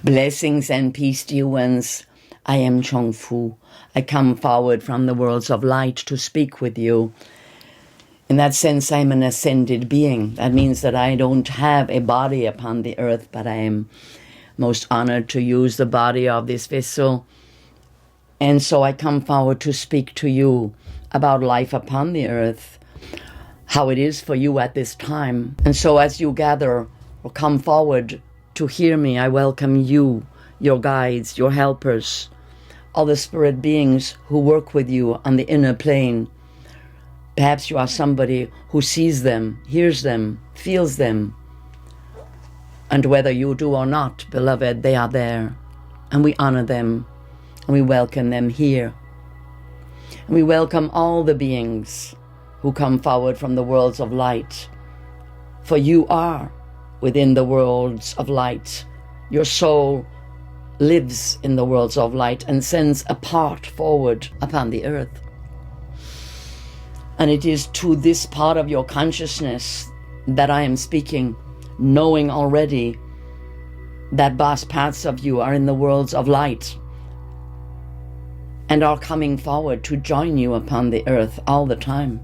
Blessings and peace, dear ones. I am Chung. I come forward from the worlds of light to speak with you. In that sense, I'm an ascended being. That means that I don't have a body upon the earth, but I am most honored to use the body of this vessel. And so I come forward to speak to you about life upon the earth, how it is for you at this time. And so as you gather or come forward to hear me, I welcome you, your guides, your helpers, all the spirit beings who work with you on the inner plane. Perhaps you are somebody who sees them, hears them, feels them. And whether you do or not, beloved, they are there. And we honor them, and we welcome them here. And we welcome all the beings who come forward from the worlds of light. For you are within the worlds of light. Your soul lives in the worlds of light and sends a part forward upon the earth. And it is to this part of your consciousness that I am speaking, knowing already that vast parts of you are in the worlds of light and are coming forward to join you upon the earth all the time.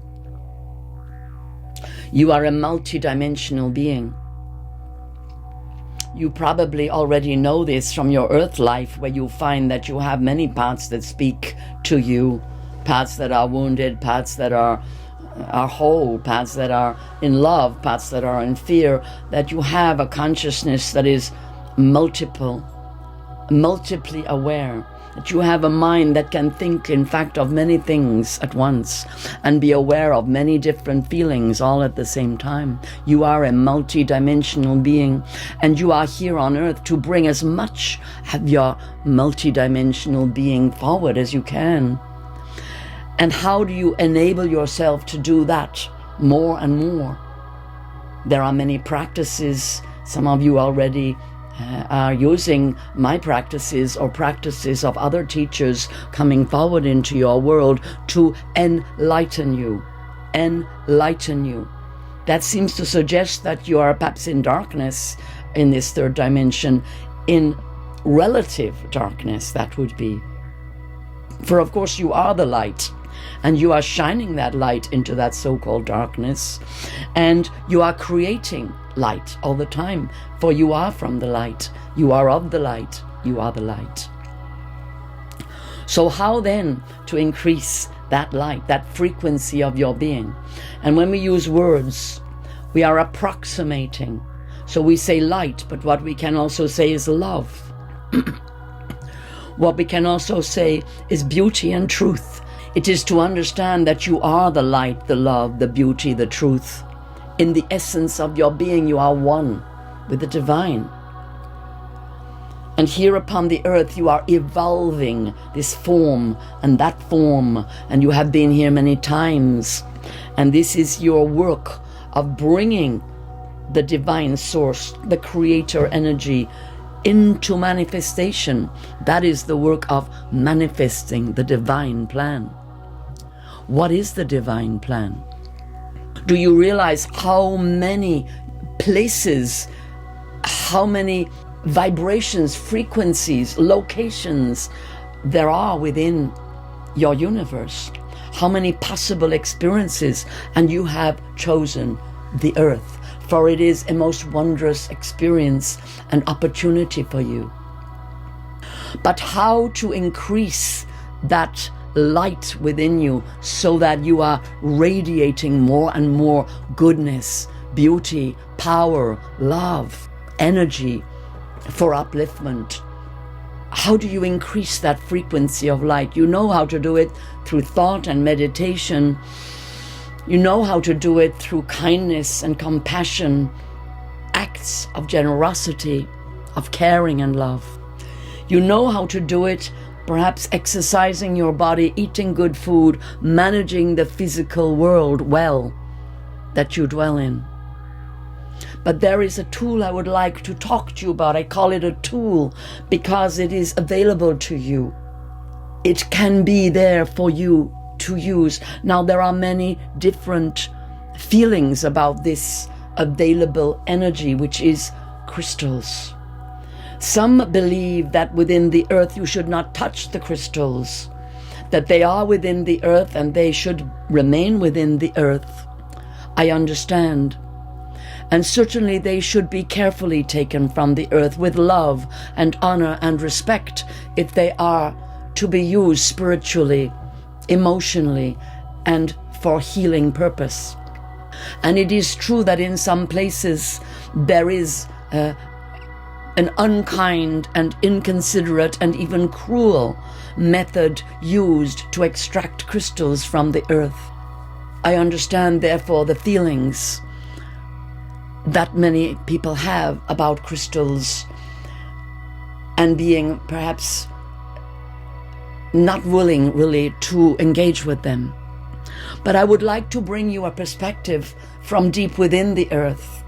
You are a multidimensional being. You probably already know this from your earth life, where you find that you have many parts that speak to you, parts that are wounded, parts that are whole, parts that are in love, parts that are in fear, that you have a consciousness that is multiply aware, that you have a mind that can think, in fact, of many things at once and be aware of many different feelings all at the same time. You are a multidimensional being, and you are here on earth to bring as much of your multidimensional being forward as you can. And how do you enable yourself to do that more and more? There are many practices. Some of you already are using my practices or practices of other teachers coming forward into your world to enlighten you. Enlighten you. That seems to suggest that you are perhaps in darkness in this third dimension, in relative darkness, that would be. For of course you are the light, and you are shining that light into that so-called darkness, and you are creating light all the time, for you are from the light, you are of the light, you are the light. So how then to increase that light, that frequency of your being? And when we use words, we are approximating. So we say light, but what we can also say is love. What we can also say is beauty and truth. It is to understand that you are the light, the love, the beauty, the truth. In the essence of your being, you are one with the divine. And here upon the earth, you are evolving this form and that form, and you have been here many times. And this is your work of bringing the divine source, the creator energy, into manifestation. That is the work of manifesting the divine plan. What is the divine plan? Do you realize how many places, how many vibrations, frequencies, locations there are within your universe? How many possible experiences? And you have chosen the earth, for it is a most wondrous experience and opportunity for you. But how to increase that light within you so that you are radiating more and more goodness, beauty, power, love, energy for upliftment? How do you increase that frequency of light? You know how to do it through thought and meditation. You know how to do it through kindness and compassion, acts of generosity, of caring and love. You know how to do it perhaps exercising your body, eating good food, managing the physical world well that you dwell in. But there is a tool I would like to talk to you about. I call it a tool because it is available to you. It can be there for you to use. Now, there are many different feelings about this available energy, which is crystals. Some believe that within the earth you should not touch the crystals, that they are within the earth and they should remain within the earth. I understand. And certainly they should be carefully taken from the earth with love and honor and respect if they are to be used spiritually, emotionally, and for healing purpose. And it is true that in some places there is an unkind and inconsiderate and even cruel method used to extract crystals from the earth. I understand, therefore, the feelings that many people have about crystals and being perhaps not willing really to engage with them. But I would like to bring you a perspective from deep within the earth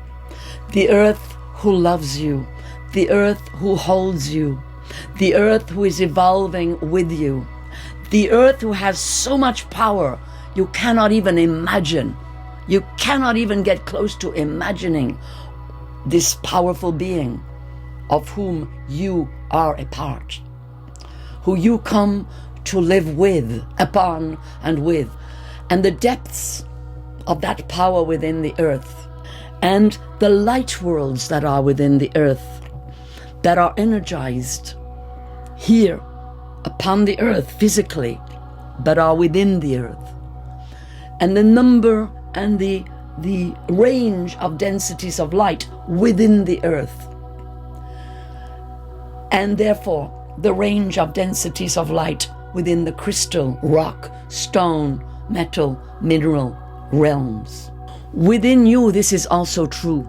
who loves you, the earth who holds you, the earth who is evolving with you, the earth who has so much power you cannot even imagine. You cannot even get close to imagining this powerful being of whom you are a part, who you come to live with, upon, and with, and the depths of that power within the earth, and the light worlds that are within the earth, that are energized here upon the earth physically, but are within the earth, and the number and the range of densities of light within the earth, and therefore the range of densities of light within the crystal, rock, stone, metal, mineral realms. Within you, this is also true.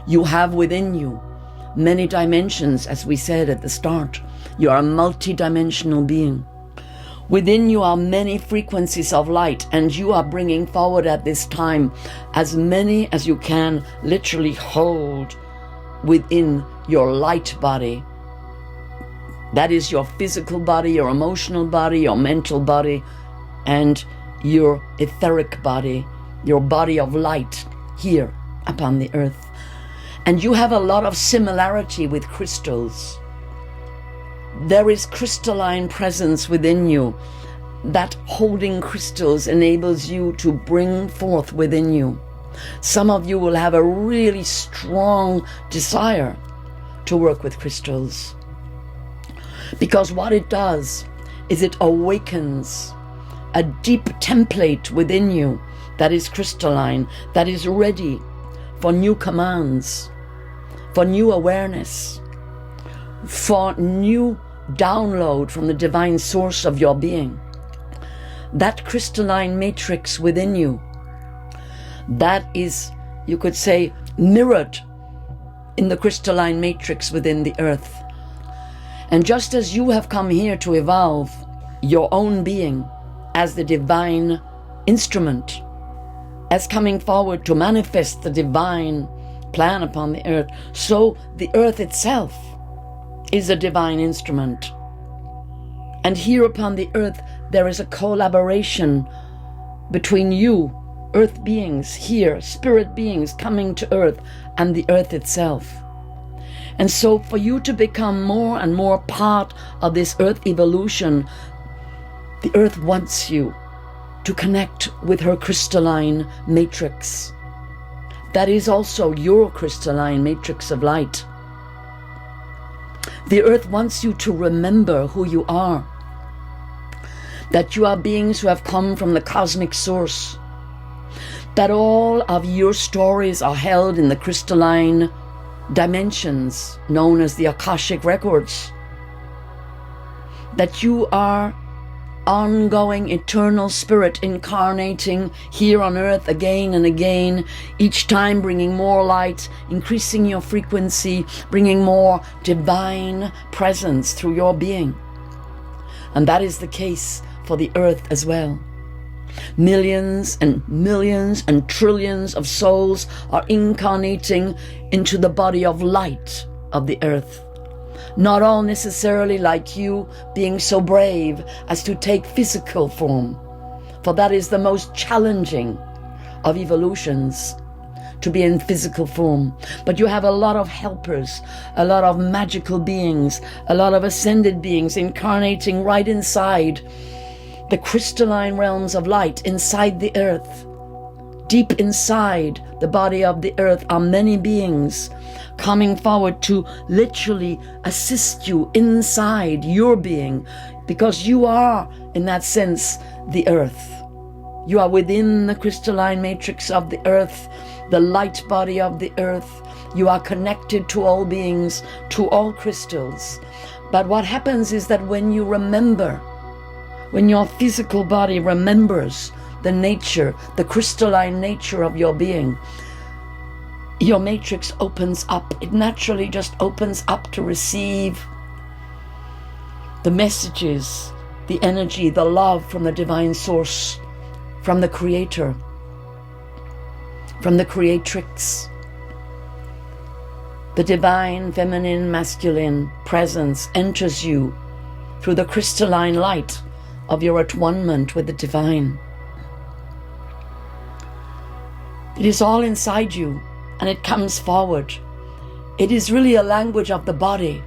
You have within you many dimensions, as we said at the start. You are a multi-dimensional being. Within you are many frequencies of light, and you are bringing forward at this time as many as you can literally hold within your light body. That is your physical body, your emotional body, your mental body, and your etheric body, your body of light here upon the earth. And you have a lot of similarity with crystals. There is crystalline presence within you. That holding crystals enables you to bring forth within you. Some of you will have a really strong desire to work with crystals, because what it does is it awakens a deep template within you that is crystalline, that is ready for new commands, for new awareness, for new download from the divine source of your being. That crystalline matrix within you, that is, you could say, mirrored in the crystalline matrix within the earth. And just as you have come here to evolve your own being as the divine instrument, as coming forward to manifest the divine plan upon the earth, so the earth itself is a divine instrument. And here upon the earth there is a collaboration between you, earth beings here, spirit beings coming to earth, and the earth itself. And so for you to become more and more part of this earth evolution, the earth wants you to connect with her crystalline matrix. That is also your crystalline matrix of light. The earth wants you to remember who you are, that you are beings who have come from the cosmic source, that all of your stories are held in the crystalline dimensions known as the Akashic records, that you are ongoing eternal spirit incarnating here on earth again and again, each time bringing more light, increasing your frequency, bringing more divine presence through your being. And that is the case for the earth as well. Millions and millions and trillions of souls are incarnating into the body of light of the earth. Not all necessarily like you being so brave as to take physical form, for that is the most challenging of evolutions, to be in physical form. But you have a lot of helpers, a lot of magical beings, a lot of ascended beings incarnating right inside the crystalline realms of light, inside the earth. Deep inside the body of the earth are many beings coming forward to literally assist you inside your being, because you are, in that sense, the earth. You are within the crystalline matrix of the earth, the light body of the earth. You are connected to all beings, to all crystals. But what happens is that when you remember, when your physical body remembers the nature, the crystalline nature of your being, your matrix opens up. It naturally just opens up to receive the messages, the energy, the love from the divine source, from the creator, from the creatrix. The divine, feminine, masculine presence enters you through the crystalline light of your at-one-ment with the divine. It is all inside you, and it comes forward. It is really a language of the body,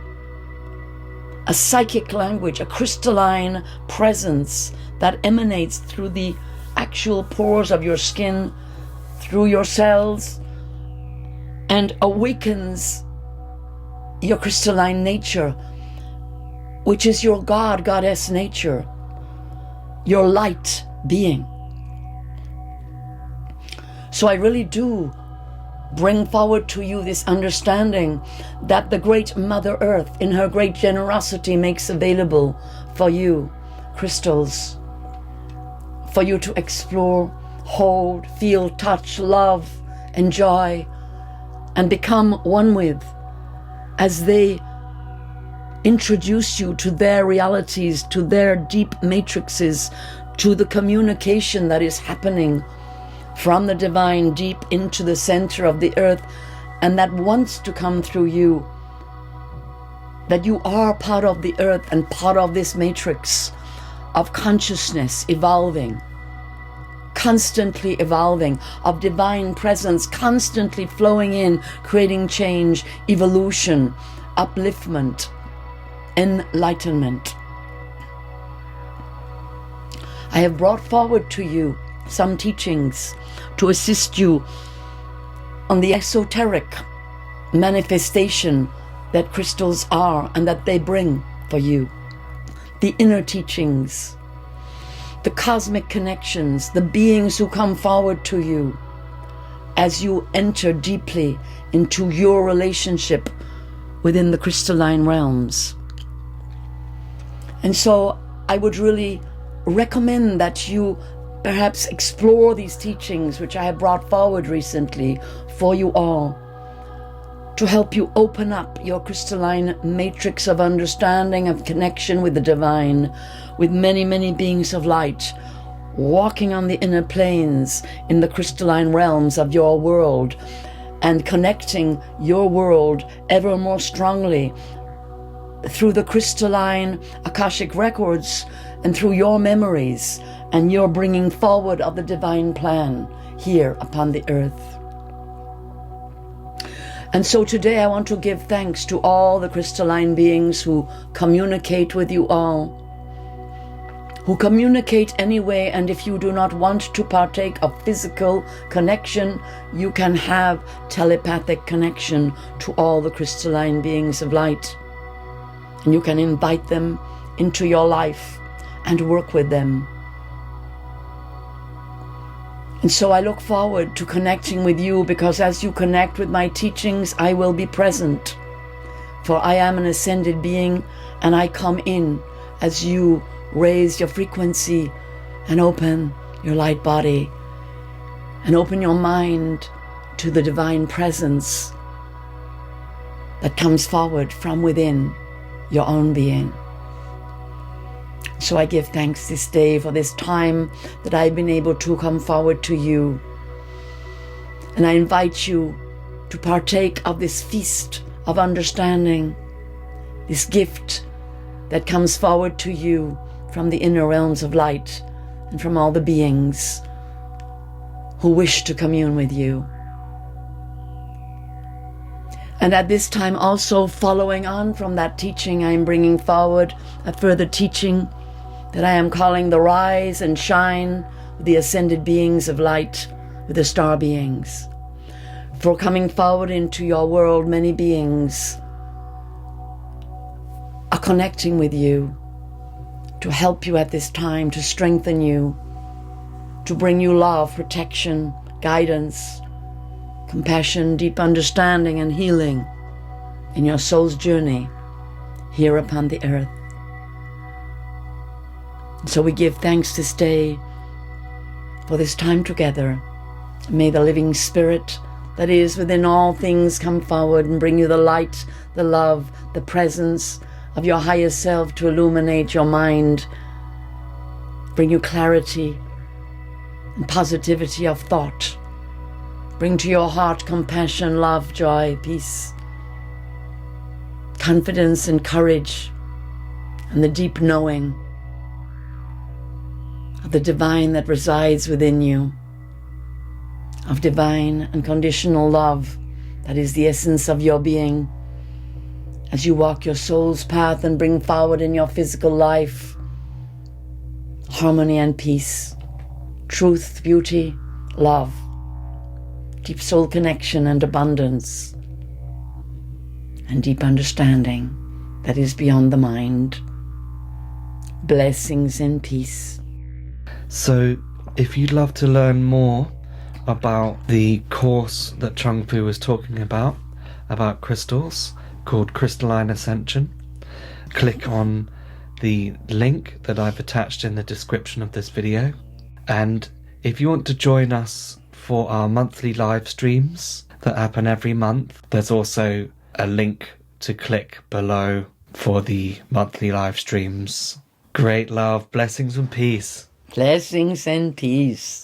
a psychic language, a crystalline presence that emanates through the actual pores of your skin, through your cells, and awakens your crystalline nature, which is your God, goddess nature, your light being. So I really do bring forward to you this understanding that the great Mother Earth, in her great generosity, makes available for you crystals, for you to explore, hold, feel, touch, love, enjoy, and become one with, as they introduce you to their realities, to their deep matrices, to the communication that is happening from the divine deep into the center of the earth, and that wants to come through you, that you are part of the earth and part of this matrix of consciousness evolving, constantly evolving, of divine presence constantly flowing in, creating change, evolution, upliftment, enlightenment. I have brought forward to you some teachings to assist you on the esoteric manifestation that crystals are and that they bring for you. The inner teachings, the cosmic connections, the beings who come forward to you as you enter deeply into your relationship within the crystalline realms. And so I would really recommend that you perhaps explore these teachings which I have brought forward recently for you all, to help you open up your crystalline matrix of understanding, of connection with the divine, with many, many beings of light, walking on the inner planes in the crystalline realms of your world, and connecting your world ever more strongly through the crystalline Akashic records and through your memories and your bringing forward of the divine plan here upon the earth. And so today I want to give thanks to all the crystalline beings who communicate with you all, who communicate anyway, and if you do not want to partake of physical connection, you can have telepathic connection to all the crystalline beings of light. And you can invite them into your life and work with them. And so I look forward to connecting with you, because as you connect with my teachings, I will be present. For I am an ascended being, and I come in as you raise your frequency and open your light body and open your mind to the divine presence that comes forward from within your own being. So I give thanks this day for this time that I've been able to come forward to you. And I invite you to partake of this feast of understanding, this gift that comes forward to you from the inner realms of light and from all the beings who wish to commune with you. And at this time also, following on from that teaching, I am bringing forward a further teaching that I am calling the rise and shine with the ascended beings of light, with the star beings. For coming forward into your world, many beings are connecting with you to help you at this time, to strengthen you, to bring you love, protection, guidance, compassion, deep understanding and healing in your soul's journey here upon the earth. So we give thanks this day for this time together. May the living spirit that is within all things come forward and bring you the light, the love, the presence of your higher self to illuminate your mind, bring you clarity and positivity of thought, bring to your heart compassion, love, joy, peace, confidence and courage, and the deep knowing of the divine that resides within you, of divine unconditional love that is the essence of your being. As you walk your soul's path and bring forward in your physical life harmony and peace, truth, beauty, love, deep soul connection and abundance, and deep understanding that is beyond the mind. Blessings and peace. So, if you'd love to learn more about the course that Chung was talking about crystals, called Crystalline Ascension, click on the link that I've attached in the description of this video. And if you want to join us for our monthly live streams that happen every month, there's also a link to click below for the monthly live streams. Great love, blessings and peace. Blessings and peace.